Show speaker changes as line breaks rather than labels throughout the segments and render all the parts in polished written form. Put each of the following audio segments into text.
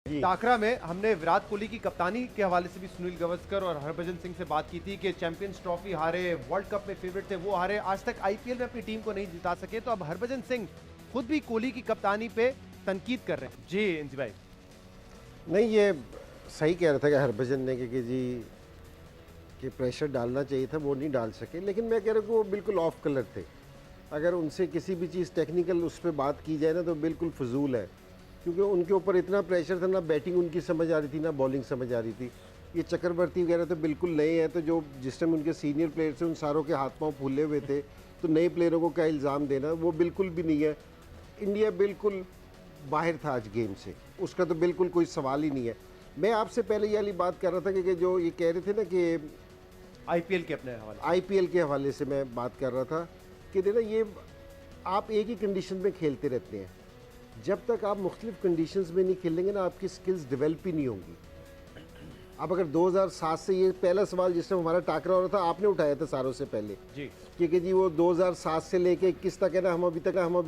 टाकरा में हमने विराट कोहली की कप्तानी के हवाले से भी सुनील गावस्कर और हरभजन सिंह से बात की थी कि चैंपियंस ट्रॉफी हारे, वर्ल्ड कप में फेवरेट थे वो हारे, आज तक आईपीएल में अपनी टीम को नहीं जिता सके। तो अब हरभजन सिंह खुद भी कोहली की कप्तानी पे तनकीद कर रहे हैं। जी इंजी भाई।
नहीं, ये सही कह रहा था कि हरभजन ने कि जी कि प्रेशर डालना चाहिए था, वो नहीं डाल सके। लेकिन मैं कह रहा हूँ कि वो बिल्कुल ऑफ कलर थे। अगर उनसे किसी भी चीज़ टेक्निकल उस पर बात की जाए ना तो बिल्कुल फजूल है, क्योंकि उनके ऊपर इतना प्रेशर था, ना बैटिंग उनकी समझ आ रही थी ना बॉलिंग समझ आ रही थी। ये चक्रवर्ती वगैरह तो बिल्कुल नए हैं, तो जो जिस टाइम उनके सीनियर प्लेयर थे उन सारों के हाथ पांव फूले हुए थे, तो नए प्लेयरों को क्या इल्ज़ाम देना, वो बिल्कुल भी नहीं है। इंडिया बिल्कुल बाहर था आज गेम से, उसका तो बिल्कुल कोई सवाल ही नहीं है। मैं आपसे पहले ये वाली बात कर रहा था कि जो ये कह रहे थे ना कि
आईपीएल के अपने हवाले
आईपीएल के हवाले से मैं बात कर रहा था कि देखना, ये आप एक ही कंडीशन में खेलते रहते हैं। जब तक आप मुख्तलिफ कंडीशंस में नहीं खेलेंगे ना, आपकी स्किल्स डेवलप ही नहीं होंगी। अब अगर 2007 से, ये पहला सवाल जिस टाइम हमारा टाकरा हो रहा था आपने उठाया था सारों से पहले
जी,
क्योंकि जी वो 2007 से लेके 21 तक है ना, हम अभी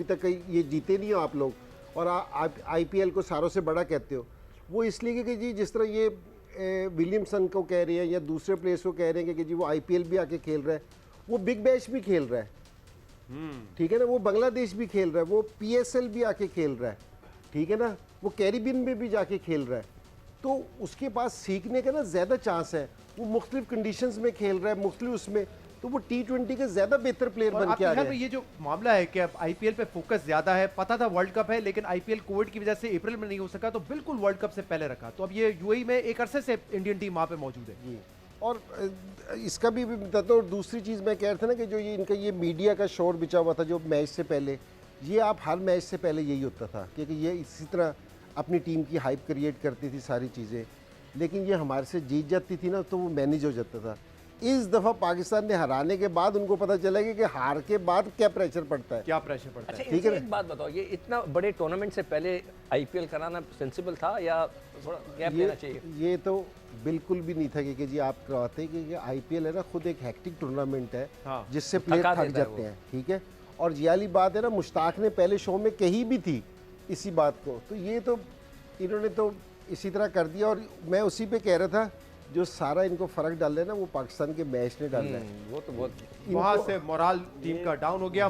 तक ये जीते नहीं हो आप लोग, और आप आईपीएल को सारों से बड़ा कहते हो। वो इसलिए कि जी जिस तरह ये विलियमसन को कह रहे हैं या दूसरे प्लेयर्स को कह रहे हैं कि जी वो आईपीएल भी आके खेल रहा है, वो बिग बैश भी खेल रहा है, ठीक है ना, वो बांग्लादेश भी खेल रहा है, वो पीएसएल भी आके खेल रहा है, ठीक है ना, वो कैरिबियन में भी जाके खेल रहा है। तो उसके पास सीखने का ना ज़्यादा चांस है। वो मुख्तलिफ कंडीशंस में खेल रहा है, मुख्तलिफ उसमें, तो वो T20 के ज़्यादा बेहतर प्लेयर
और
बन के आ
आपके ख्याल
गया
में
है।
ये जो मामला है कि अब आईपीएल पे फोकस ज्यादा है, पता था वर्ल्ड कप है लेकिन आईपीएल कोविड की वजह से अप्रैल में नहीं हो सका, तो बिल्कुल वर्ल्ड कप से पहले रखा। तो अब ये यूएई में एक अरसे से इंडियन टीम वहां पे मौजूद है।
जी, और इसका भी बताता हूँ। दूसरी चीज़ मैं कह रहा था ना कि जो ये इनका ये मीडिया का शोर बिछा हुआ था जो मैच से पहले, ये आप हर मैच से पहले यही होता था, क्योंकि ये इसी तरह अपनी टीम की हाइप क्रिएट करती थी सारी चीज़ें, लेकिन ये हमारे से जीत जाती थी ना तो वो मैनेज हो जाता था। इस दफ़ा पाकिस्तान ने हराने के बाद उनको पता चला कि हार के बाद क्या प्रेशर पड़ता है।
क्या प्रेशर पड़ता
अच्छा,
है?
ठीक है
इनसे
ना?
एक बात बताओ, ये इतना बड़े टूर्नामेंट से पहले आईपीएल कराना सेंसिबल था या थोड़ा गैप लेना चाहिए?
ये तो बिल्कुल भी नहीं था कि जी आप करवाते, क्योंकि आईपीएल है ना खुद एक हेक्टिक टूर्नामेंट है,
हाँ।
जिससे प्लेयर
थका
थक
देता है
जाते
वो।
हैं, ठीक है। और ये वाली बात है ना, मुश्ताक ने पहले शो में कही भी थी इसी बात को, तो ये तो इन्होंने तो इसी तरह कर दिया। और मैं उसी पे कह रहा था, जो सारा इनको फ़र्क डाल रहा है ना वो पाकिस्तान के मैच ने डालना है।
वो तो बहुत
वहां से मोराल टीम का डाउन हो गया।